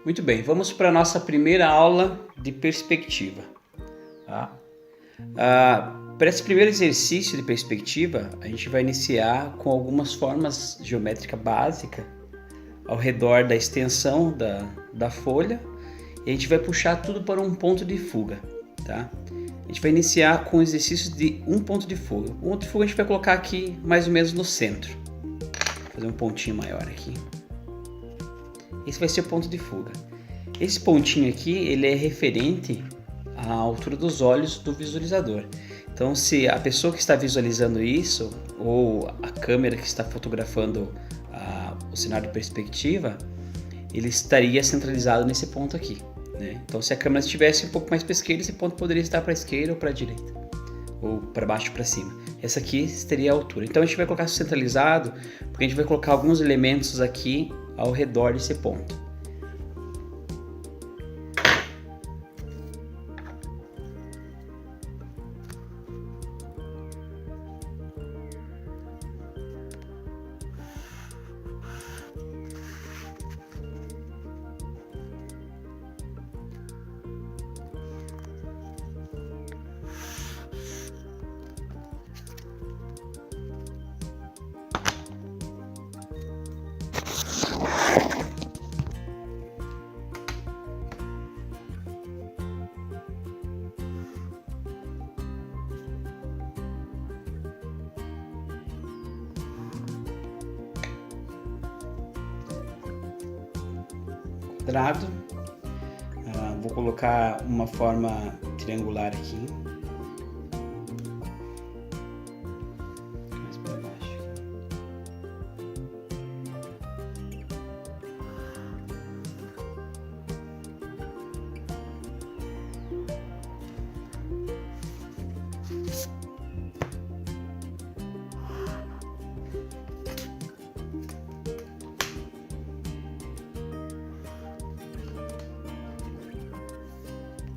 Muito bem, vamos para a nossa primeira aula de perspectiva. Tá? Para esse primeiro exercício de perspectiva, a gente vai iniciar com algumas formas geométricas básicas ao redor da extensão da folha e a gente vai puxar tudo para um ponto de fuga. Tá? A gente vai iniciar com exercícios de um ponto de fuga. O ponto de fuga a gente vai colocar aqui mais ou menos no centro. Vou fazer um pontinho maior aqui. Esse vai ser o ponto de fuga. Esse pontinho aqui, ele é referente à altura dos olhos do visualizador. Então, se a pessoa que está visualizando isso, ou a câmera que está fotografando o cenário de perspectiva, ele estaria centralizado nesse ponto aqui. Né? Então, se a câmera estivesse um pouco mais para a esquerda, esse ponto poderia estar para a esquerda ou para a direita, ou para baixo ou para cima. Essa aqui seria a altura. Então, a gente vai colocar centralizado, porque a gente vai colocar alguns elementos aqui ao redor desse ponto. Quadrado. Vou colocar uma forma triangular aqui. Mais para baixo.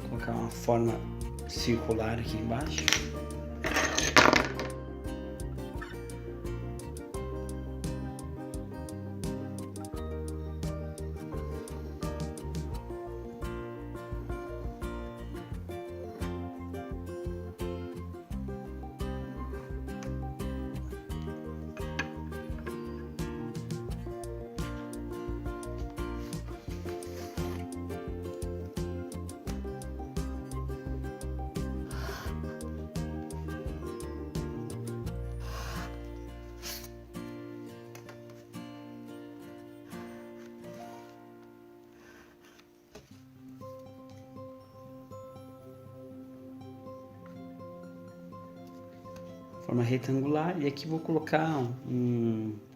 Colocar uma forma circular aqui embaixo. Forma retangular, e aqui vou colocar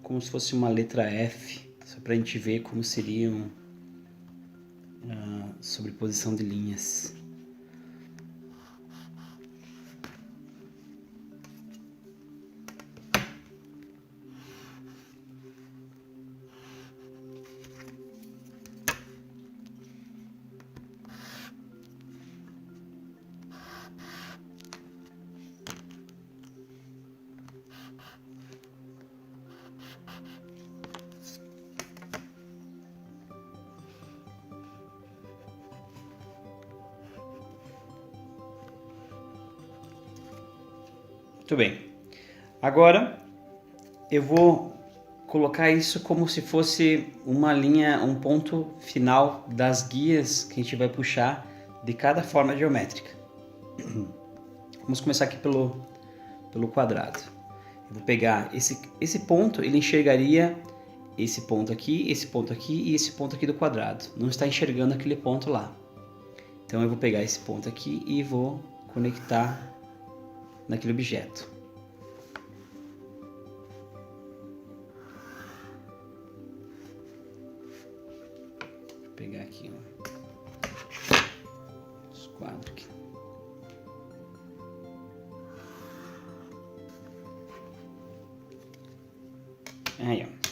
como se fosse uma letra F, só para a gente ver como seriam a sobreposição de linhas. Muito bem. Agora eu vou colocar isso como se fosse uma linha, um ponto final das guias que a gente vai puxar de cada forma geométrica. Vamos começar aqui pelo quadrado. Eu vou pegar esse ponto, ele enxergaria esse ponto aqui e esse ponto aqui do quadrado. Não está enxergando aquele ponto lá. Então eu vou pegar esse ponto aqui e vou conectar naquele objeto. Vou pegar aqui os quadros aqui. Aí, ó.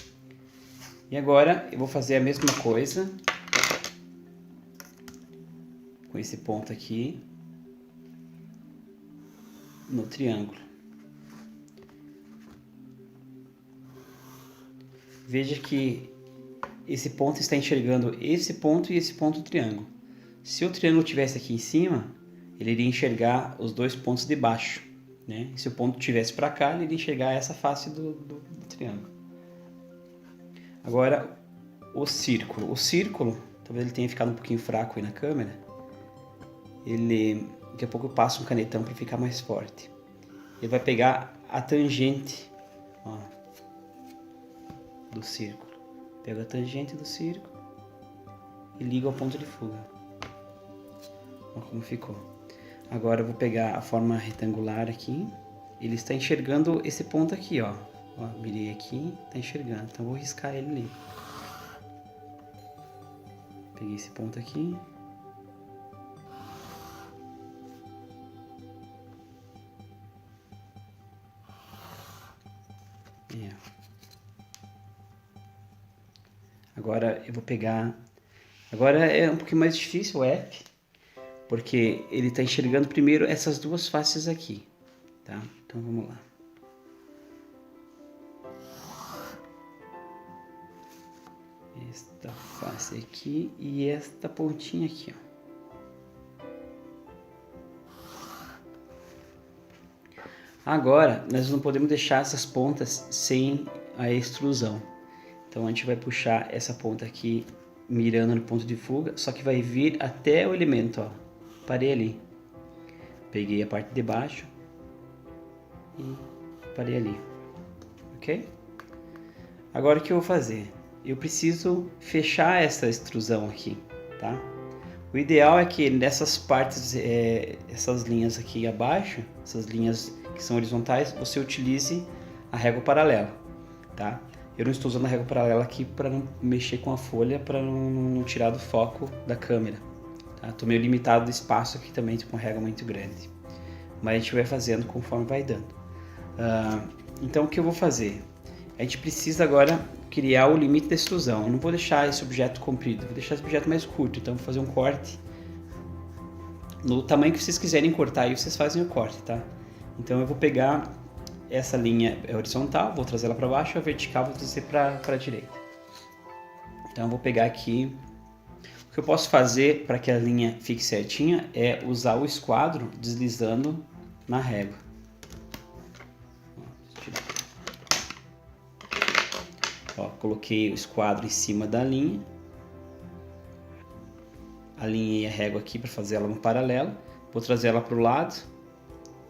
E agora eu vou fazer a mesma coisa com esse ponto aqui no triângulo. Veja que esse ponto está enxergando esse ponto e esse ponto do triângulo. Se o triângulo estivesse aqui em cima, ele iria enxergar os dois pontos de baixo, né? E se o ponto estivesse para cá, ele iria enxergar essa face do triângulo. Agora, o círculo. O círculo, talvez ele tenha ficado um pouquinho fraco aí na câmera. Daqui a pouco eu passo um canetão para ficar mais forte. Ele vai pegar a tangente, ó, do círculo. Pega a tangente do círculo e liga ao ponto de fuga. Olha como ficou. Agora eu vou pegar a forma retangular aqui. Ele está enxergando esse ponto aqui, ó. Ó, mirei aqui, está enxergando. Então eu vou riscar ele ali. Peguei esse ponto aqui. Agora eu vou pegar... Agora é um pouquinho mais difícil o F, porque ele está enxergando primeiro essas duas faces aqui, tá? Então vamos lá. Esta face aqui e esta pontinha aqui, ó. Agora, nós não podemos deixar essas pontas sem a extrusão. Então a gente vai puxar essa ponta aqui, mirando no ponto de fuga, só que vai vir até o elemento, ó. Parei ali. Peguei a parte de baixo e parei ali. Ok? Agora o que eu vou fazer? Eu preciso fechar essa extrusão aqui, tá? O ideal é que nessas partes, essas linhas aqui abaixo, essas linhas que são horizontais, você utilize a régua paralela, tá? Eu não estou usando a régua paralela aqui para não mexer com a folha, para não tirar do foco da câmera. Tá? Estou meio limitado do espaço aqui também, com régua muito grande. Mas a gente vai fazendo conforme vai dando. Então o que eu vou fazer? A gente precisa agora criar o limite da extrusão. Eu não vou deixar esse objeto comprido, vou deixar esse objeto mais curto. Então vou fazer um corte no tamanho que vocês quiserem cortar, aí vocês fazem o corte, tá? Então eu vou pegar essa linha horizontal, vou trazer ela para baixo, a vertical vou trazer para a direita. Então eu vou pegar aqui, o que eu posso fazer para que a linha fique certinha é usar o esquadro deslizando na régua. Ó, coloquei o esquadro em cima da linha, alinhei a régua aqui para fazer ela no paralelo, vou trazer ela para o lado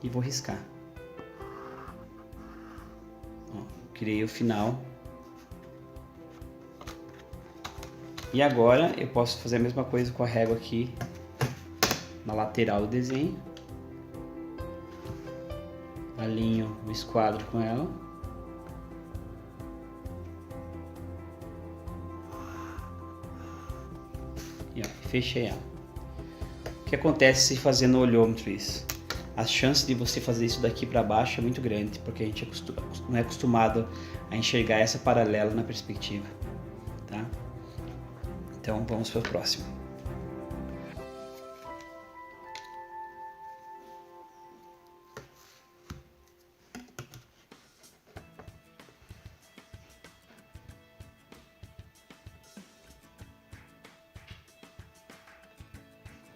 e vou riscar. Criei o final. E agora eu posso fazer a mesma coisa com a régua aqui na lateral do desenho. Alinho o esquadro com ela. E ó, fechei ela. O que acontece se fazer no olhômetro isso? A chance de você fazer isso daqui para baixo é muito grande, porque a gente não é acostumado a enxergar essa paralela na perspectiva, tá? Então vamos para o próximo.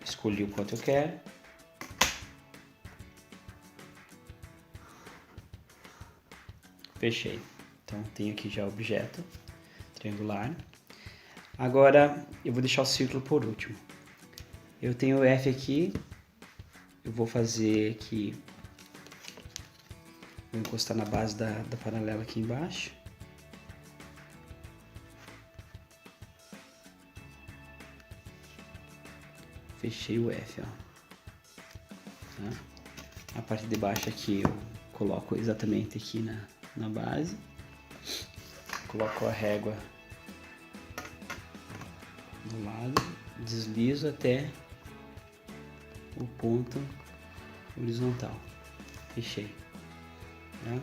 Escolhi o quanto eu quero. Fechei. Então tenho aqui já o objeto triangular. Agora eu vou deixar o círculo por último. Eu tenho o F aqui. Eu vou fazer aqui. Vou encostar na base da paralela aqui embaixo. Fechei o F, ó. Tá? A parte de baixo aqui eu coloco exatamente aqui na base. Coloco a régua do lado, deslizo até o ponto horizontal. Fechei. Tá?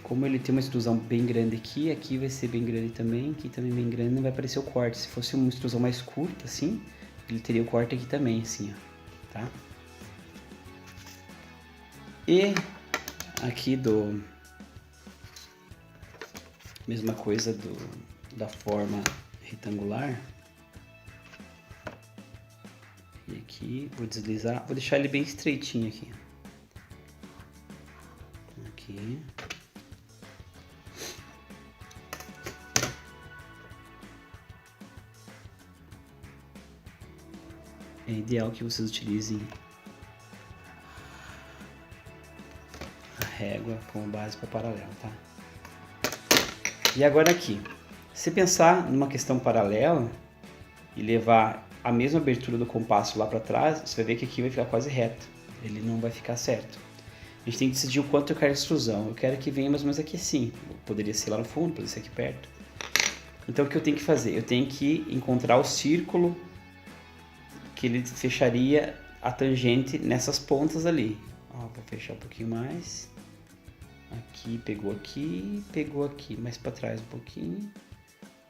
Como ele tem uma extrusão bem grande aqui, aqui vai ser bem grande também, aqui também bem grande, não vai aparecer o corte. Se fosse uma extrusão mais curta, assim, ele teria o corte aqui também, assim, ó, tá? E aqui mesma coisa da forma retangular. E aqui, vou deslizar, vou deixar ele bem estreitinho aqui. Aqui. É ideal que vocês utilizem a régua como base para paralelo, tá? E agora aqui, se pensar numa questão paralela e levar a mesma abertura do compasso lá para trás, você vai ver que aqui vai ficar quase reto, ele não vai ficar certo. A gente tem que decidir o quanto eu quero de extrusão. Eu quero que venha mais ou menos aqui assim, poderia ser lá no fundo, poderia ser aqui perto. Então o que eu tenho que fazer? Eu tenho que encontrar o círculo que ele fecharia a tangente nessas pontas ali. Ó, vou fechar um pouquinho mais. Aqui, pegou aqui, mais para trás um pouquinho.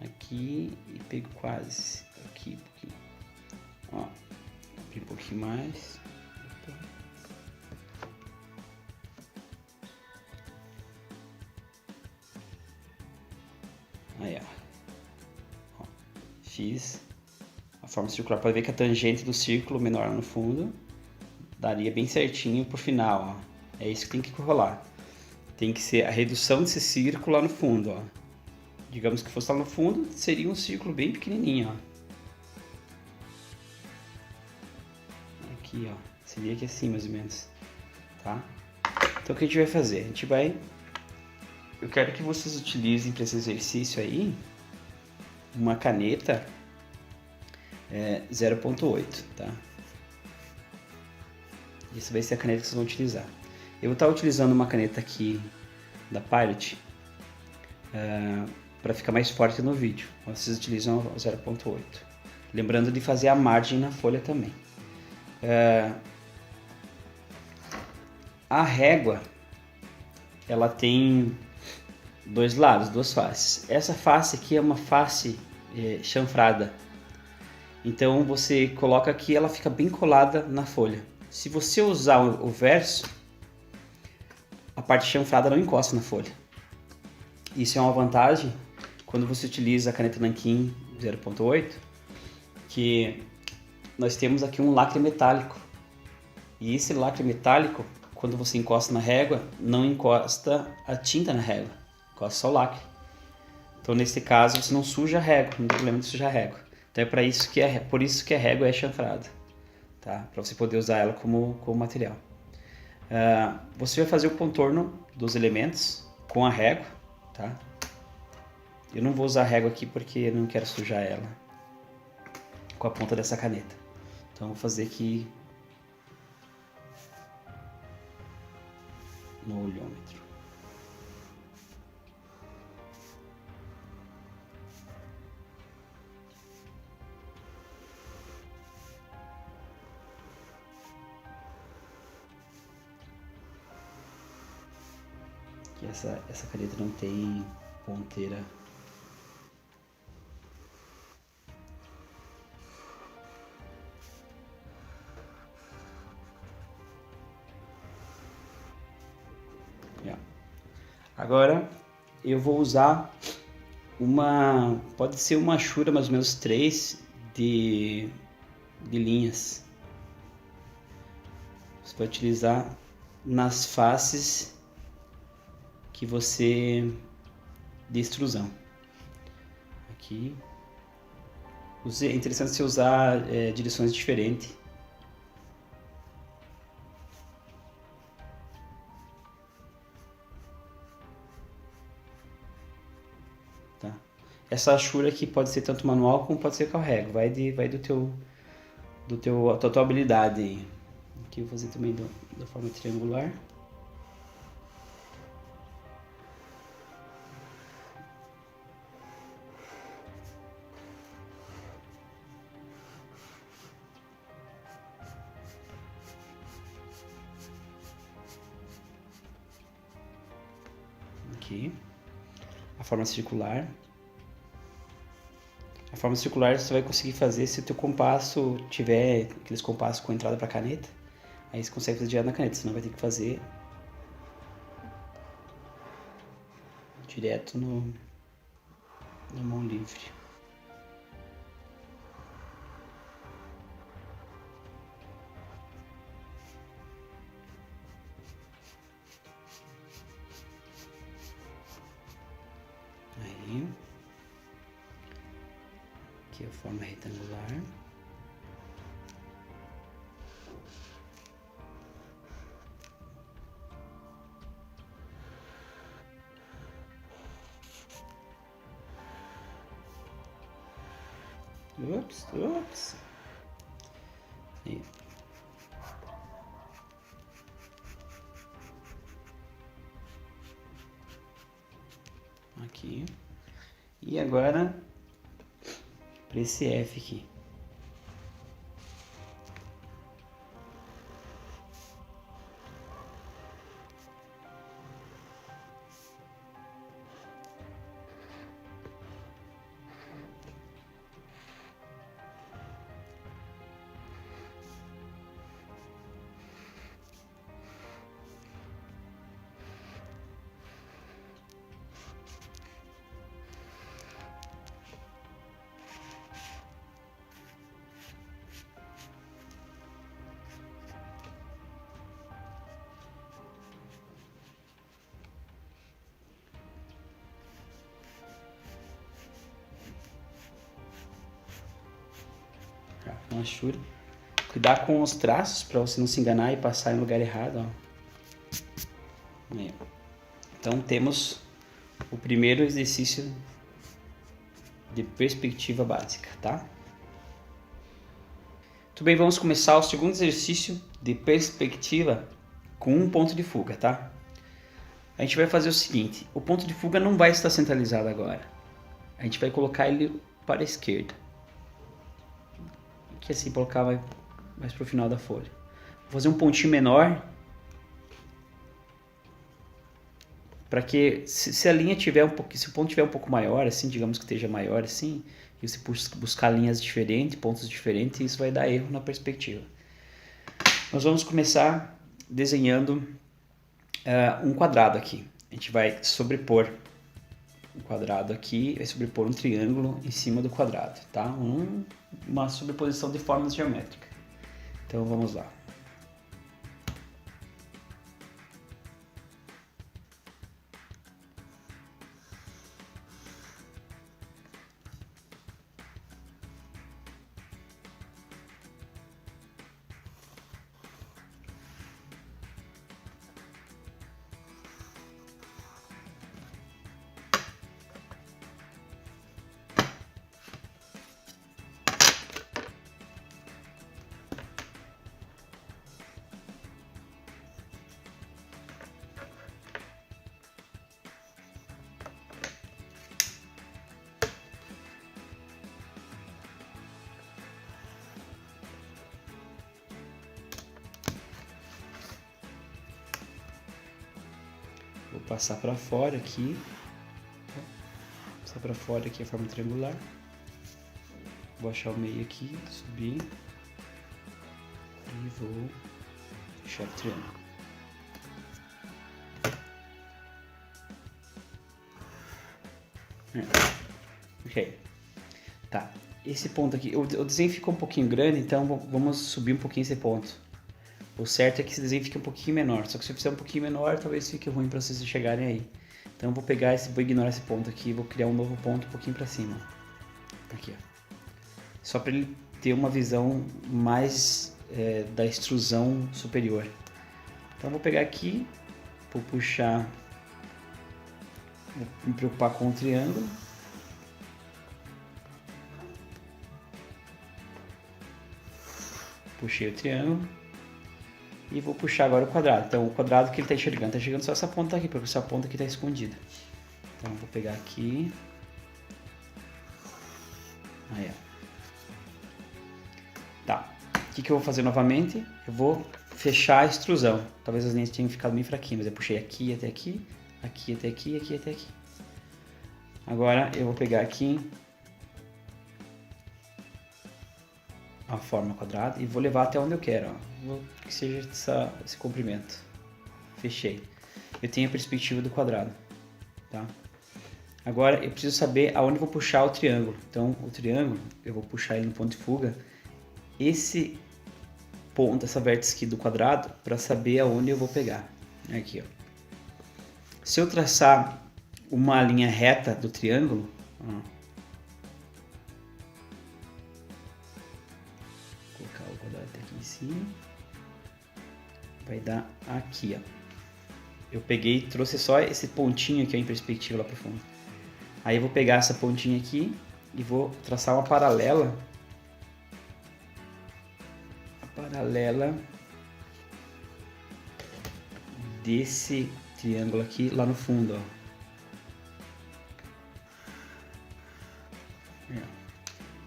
Aqui e pego quase. Aqui um pouquinho. Ó, abri um pouquinho mais. Aí, ó. Fiz a forma circular. Pode ver que a tangente do círculo menor no fundo daria bem certinho pro final, ó. É isso que tem que rolar. Tem que ser a redução desse círculo lá no fundo, ó. Digamos que fosse lá no fundo, seria um círculo bem pequenininho, ó. Aqui, ó. Seria aqui assim, mais ou menos, tá? Então, o que a gente vai fazer? A gente vai... Eu quero que vocês utilizem para esse exercício aí uma caneta 0.8, tá? Essa vai ser a caneta que vocês vão utilizar. Eu vou estar utilizando uma caneta aqui da Pilot para ficar mais forte no vídeo. Vocês utilizam a 0.8. Lembrando de fazer a margem na folha também. A régua, ela tem dois lados, duas faces. Essa face aqui é uma face chanfrada. Então você coloca aqui, ela fica bem colada na folha. Se você usar o verso, a parte chanfrada não encosta na folha. Isso é uma vantagem quando você utiliza a caneta Nankin 0.8, que nós temos aqui um lacre metálico. E esse lacre metálico, quando você encosta na régua, não encosta a tinta na régua, encosta só o lacre. Então nesse caso você não suja a régua, não tem problema de sujar a régua. Então é por isso que a régua é chanfrada, tá? Para você poder usar ela como material. Você vai fazer o contorno dos elementos com a régua, tá? Eu não vou usar a régua aqui porque eu não quero sujar ela com a ponta dessa caneta. Então eu vou fazer aqui no olhômetro. Que essa caneta não tem ponteira. Agora eu vou usar pode ser uma achura mais ou menos 3 de linhas. Você vai utilizar nas faces que você de extrusão. Aqui é interessante você usar direções diferentes. Tá? Essa achura aqui pode ser tanto manual como pode ser com a régua. Vai da tua habilidade aí. Aqui eu vou fazer também da forma triangular. Aqui. A forma circular. A forma circular você vai conseguir fazer se o teu compasso tiver aqueles compassos com entrada para caneta. Aí você consegue fazer direto na caneta, senão vai ter que fazer direto no na mão livre. Aí. Aqui a forma retangular. Ups. Aí. Aqui. E agora para esse F aqui. Uma chura. Cuidar com os traços para você não se enganar e passar em lugar errado. Ó. Aí. Então temos o primeiro exercício de perspectiva básica, tá? Tudo bem, vamos começar o segundo exercício de perspectiva com um ponto de fuga, tá? A gente vai fazer o seguinte, o ponto de fuga não vai estar centralizado agora. A gente vai colocar ele para a esquerda. Que assim, colocar mais para o final da folha. Vou fazer um pontinho menor. Para que, se a linha tiver um pouco, se o ponto tiver um pouco maior, assim, digamos que esteja maior, assim, e você buscar linhas diferentes, pontos diferentes, isso vai dar erro na perspectiva. Nós vamos começar desenhando um quadrado aqui. A gente vai sobrepor um quadrado aqui, vai sobrepor um triângulo em cima do quadrado, tá? Uma sobreposição de formas geométricas. Então vamos lá. Vou passar para fora aqui. Passar para fora aqui a forma triangular. Vou achar o meio aqui, subir. E vou fechar o triângulo. Ok. Tá. Esse ponto aqui, o desenho ficou um pouquinho grande, então vamos subir um pouquinho esse ponto. O certo é que esse desenho fique um pouquinho menor, só que se eu fizer um pouquinho menor, talvez fique ruim para vocês chegarem aí. Então eu vou ignorar esse ponto aqui e vou criar um novo ponto um pouquinho para cima. Aqui, ó. Só para ele ter uma visão mais da extrusão superior. Então eu vou pegar aqui, vou puxar, vou me preocupar com o triângulo. Puxei o triângulo. E vou puxar agora o quadrado. Então o quadrado que ele está enxergando só essa ponta aqui, porque essa ponta aqui está escondida. Então eu vou pegar aqui. Aí, ó. Tá. O que eu vou fazer novamente? Eu vou fechar a extrusão. Talvez as linhas tenham ficado bem fraquinhas, mas eu puxei aqui até aqui, aqui até aqui, aqui até aqui. Agora eu vou pegar aqui a forma quadrada e vou levar até onde eu quero, ó. Vou que seja esse comprimento. Fechei. Eu tenho a perspectiva do quadrado, tá? Agora eu preciso saber aonde eu vou puxar o triângulo. Então o triângulo, eu vou puxar ele no ponto de fuga. Esse ponto, essa vértice aqui do quadrado, para saber aonde eu vou pegar. Aqui, ó. Se eu traçar uma linha reta do triângulo, ó, vou colocar o quadrado aqui em cima, vai dar aqui, ó. Eu peguei, trouxe só esse pontinho aqui ó, em perspectiva lá para fundo. Aí eu vou pegar essa pontinha aqui e vou traçar uma paralela. Desse triângulo aqui lá no fundo, ó.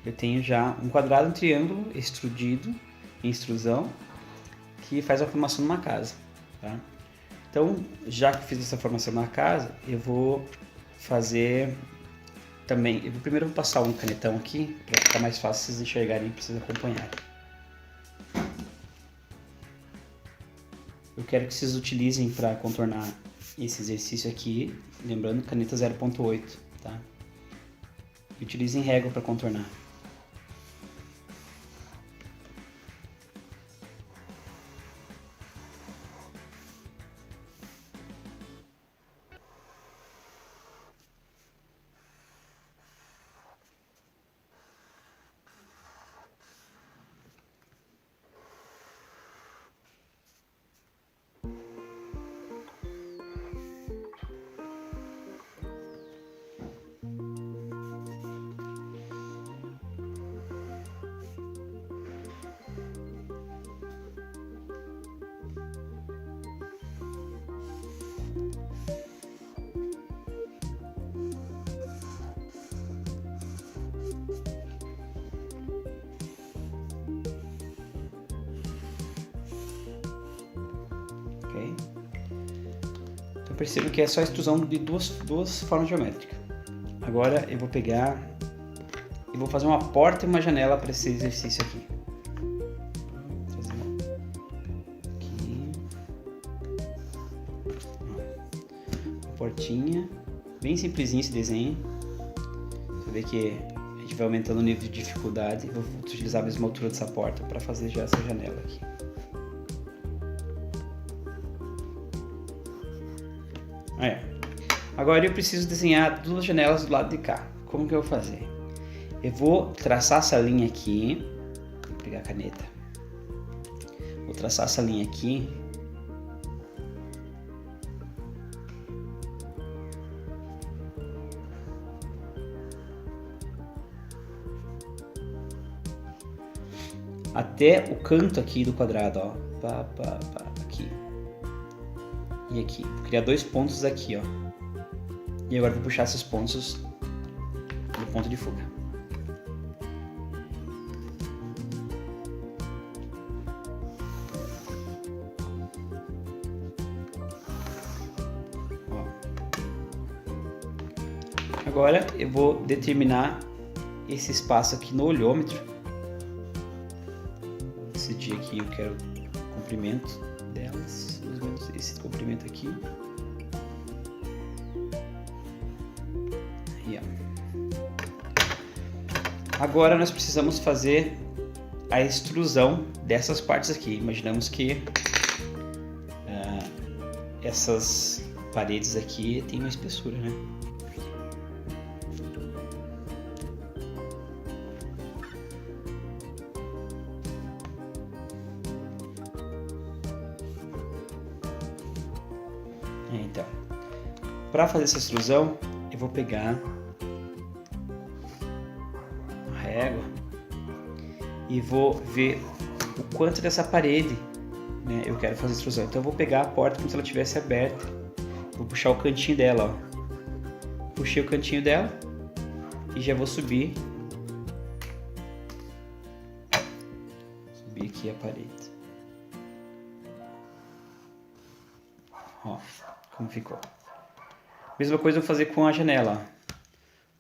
Eu tenho já um quadrado, um triângulo extrudido em extrusão que faz a formação de uma casa, tá? Então, já que fiz essa formação na casa, eu vou fazer também. Primeiro eu vou passar um canetão aqui para ficar mais fácil vocês enxergarem e vocês acompanharem. Eu quero que vocês utilizem para contornar esse exercício aqui, lembrando caneta 0.8, tá? E utilizem régua para contornar. Então percebo que é só a extrusão de duas formas geométricas. Agora eu vou pegar e vou fazer uma porta e uma janela para esse exercício aqui. Vou trazer aqui. Uma portinha, bem simplesinho esse desenho. Você vê que a gente vai aumentando o nível de dificuldade. Vou utilizar a mesma altura dessa porta para fazer já essa janela aqui. Agora eu preciso desenhar duas janelas do lado de cá. Como que eu vou fazer? Eu vou traçar essa linha aqui. Vou pegar a caneta. Vou traçar essa linha aqui. Até o canto aqui do quadrado, ó. Aqui. E aqui. Vou criar dois pontos aqui, ó. E agora vou puxar esses pontos do ponto de fuga. Ó. Agora eu vou determinar esse espaço aqui no olhômetro. Vou decidir aqui, eu quero o comprimento delas, mais ou menos esse comprimento aqui. Agora nós precisamos fazer a extrusão dessas partes aqui. Imaginamos que essas paredes aqui têm uma espessura, né? Então, para fazer essa extrusão, eu vou pegar régua e vou ver o quanto dessa parede, né, eu quero fazer extrusão. Então eu vou pegar a porta como se ela estivesse aberta, vou puxar o cantinho dela, ó. Puxei o cantinho dela e já vou subir aqui a parede. Ó, como ficou. Mesma coisa eu vou fazer com a janela, ó.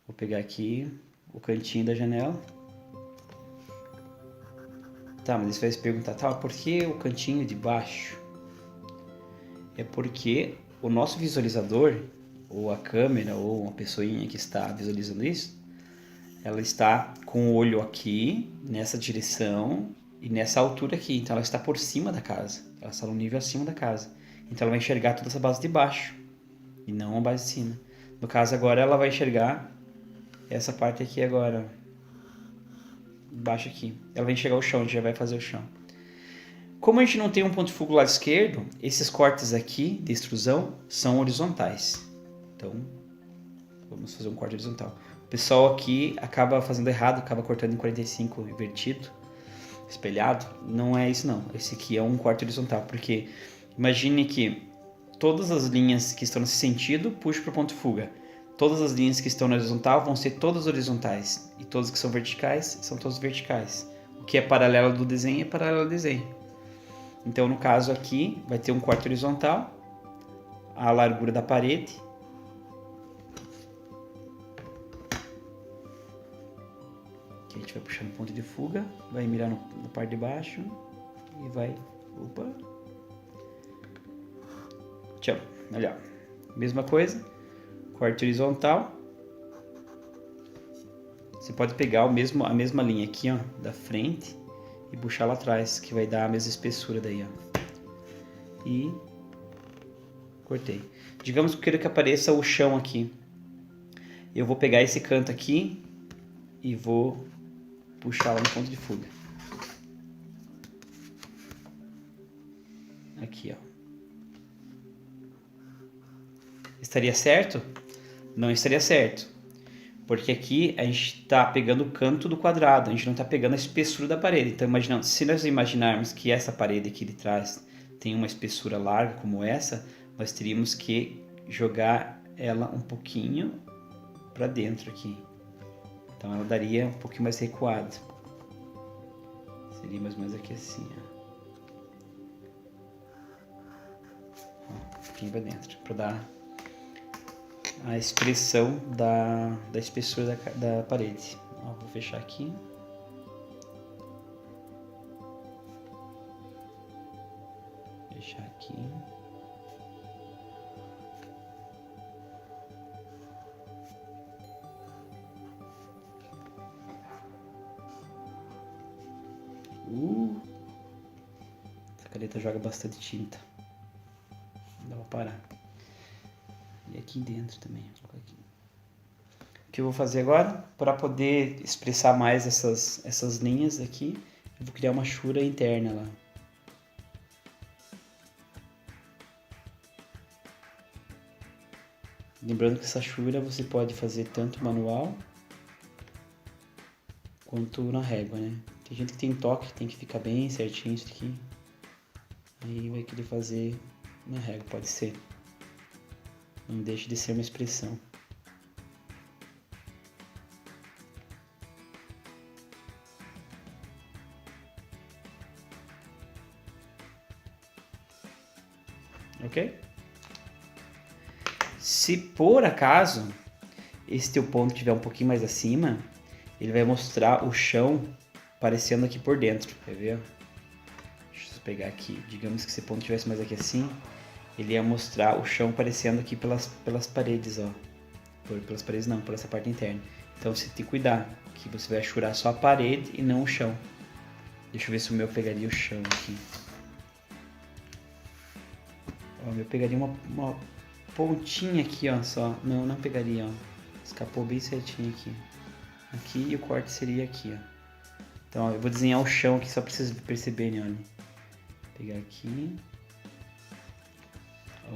Vou pegar aqui o cantinho da janela. Tá, mas você vai se perguntar, tá, por que o cantinho de baixo? É porque o nosso visualizador, ou a câmera, ou uma pessoinha que está visualizando isso, ela está com o olho aqui, nessa direção e nessa altura aqui. Então ela está por cima da casa, ela está no nível acima da casa. Então ela vai enxergar toda essa base de baixo e não a base de cima. No caso agora ela vai enxergar essa parte aqui agora, embaixo aqui. Ela vai enxergar o chão, a gente já vai fazer o chão. Como a gente não tem um ponto de fuga do lado esquerdo, esses cortes aqui de extrusão são horizontais. Então, vamos fazer um corte horizontal. O pessoal aqui acaba fazendo errado, acaba cortando em 45 invertido, espelhado. Não é isso não, esse aqui é um corte horizontal, porque imagine que todas as linhas que estão nesse sentido puxam para o ponto de fuga. Todas as linhas que estão na horizontal vão ser todas horizontais, e todas que são verticais são todas verticais. O que é paralelo do desenho é paralelo ao desenho. Então, no caso aqui, vai ter um corte horizontal, a largura da parede. Aqui a gente vai puxar no ponto de fuga, vai mirar na parte de baixo e vai... Opa! Tchau! Olha, mesma coisa, corte horizontal. Você pode pegar a mesma linha aqui, ó, da frente e puxar lá atrás, que vai dar a mesma espessura daí, ó. E cortei. Digamos que eu quero que apareça o chão aqui. Eu vou pegar esse canto aqui e vou puxar lá no ponto de fuga. Aqui, ó. Estaria certo? Não estaria certo. Porque aqui a gente está pegando o canto do quadrado, a gente não está pegando a espessura da parede. Então, imaginando, se nós imaginarmos que essa parede aqui de trás tem uma espessura larga como essa, nós teríamos que jogar ela um pouquinho para dentro aqui. Então, ela daria um pouquinho mais recuada. Seria mais ou menos aqui assim, ó. Um pouquinho para dentro, para dar a expressão da espessura da parede. Ó, vou fechar aqui. Fechar aqui. Essa caneta joga bastante tinta. Dá pra parar. E aqui dentro também. O que eu vou fazer agora? Para poder expressar mais essas linhas aqui, eu vou criar uma chura interna lá. Lembrando que essa chura você pode fazer tanto manual quanto na régua, né? Tem gente que tem toque, tem que ficar bem certinho isso aqui. Aí vai querer fazer na régua, pode ser. Não deixe de ser uma expressão. Ok? Se por acaso esse teu ponto estiver um pouquinho mais acima, ele vai mostrar o chão aparecendo aqui por dentro. Quer ver? Deixa eu pegar aqui. Digamos que esse ponto estivesse mais aqui assim, ele ia mostrar o chão aparecendo aqui pelas paredes, ó. Pelas paredes não, por essa parte interna. Então você tem que cuidar, que você vai achurar só a parede e não o chão. Deixa eu ver se o meu pegaria o chão aqui. Ó, o meu pegaria uma pontinha aqui, ó, só. Não pegaria, ó. Escapou bem certinho aqui. Aqui e o corte seria aqui, ó. Então, ó, eu vou desenhar o chão aqui só pra vocês perceberem, olha. Vou pegar aqui.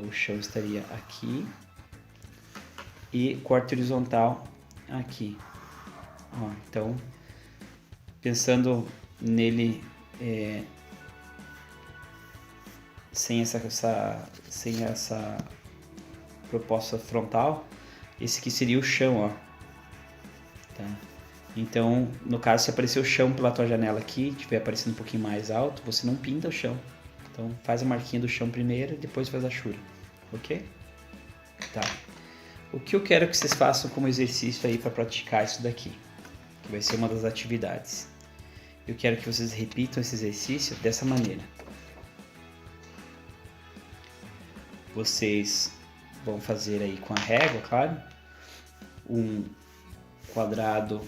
O chão estaria aqui e corte horizontal aqui. Ó, então, pensando nele sem essa proposta frontal, esse aqui seria o chão, ó. Tá? Então, no caso, se aparecer o chão pela tua janela aqui, estiver aparecendo um pouquinho mais alto, você não pinta o chão. Então, faz a marquinha do chão primeiro, depois faz a chura, ok? Tá. O que eu quero que vocês façam como exercício aí para praticar isso daqui, que vai ser uma das atividades. Eu quero que vocês repitam esse exercício dessa maneira. Vocês vão fazer aí com a régua, claro. Um quadrado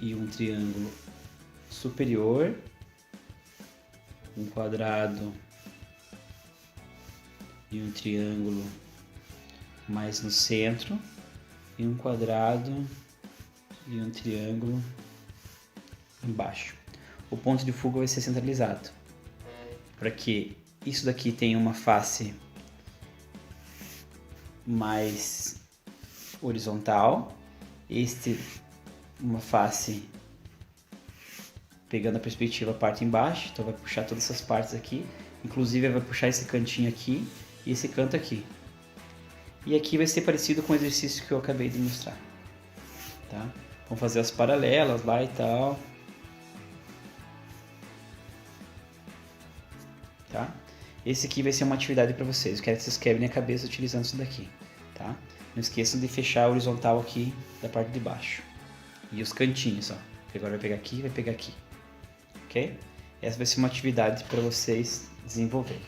e um triângulo superior, um quadrado e um triângulo mais no centro, e um quadrado e um triângulo embaixo. O ponto de fuga vai ser centralizado, para que isso daqui tenha uma face mais horizontal, uma face pegando a perspectiva a parte embaixo, então vai puxar todas essas partes aqui, inclusive vai puxar esse cantinho aqui e esse canto aqui. E aqui vai ser parecido com o exercício que eu acabei de mostrar, tá? Vamos fazer as paralelas lá e tal, tá? Esse aqui vai ser uma atividade para vocês, eu quero que vocês quebrem a cabeça utilizando isso daqui, tá? Não esqueçam de fechar a horizontal aqui da parte de baixo. E os cantinhos, ó. Agora vai pegar aqui e vai pegar aqui. Ok? Essa vai ser uma atividade para vocês desenvolverem.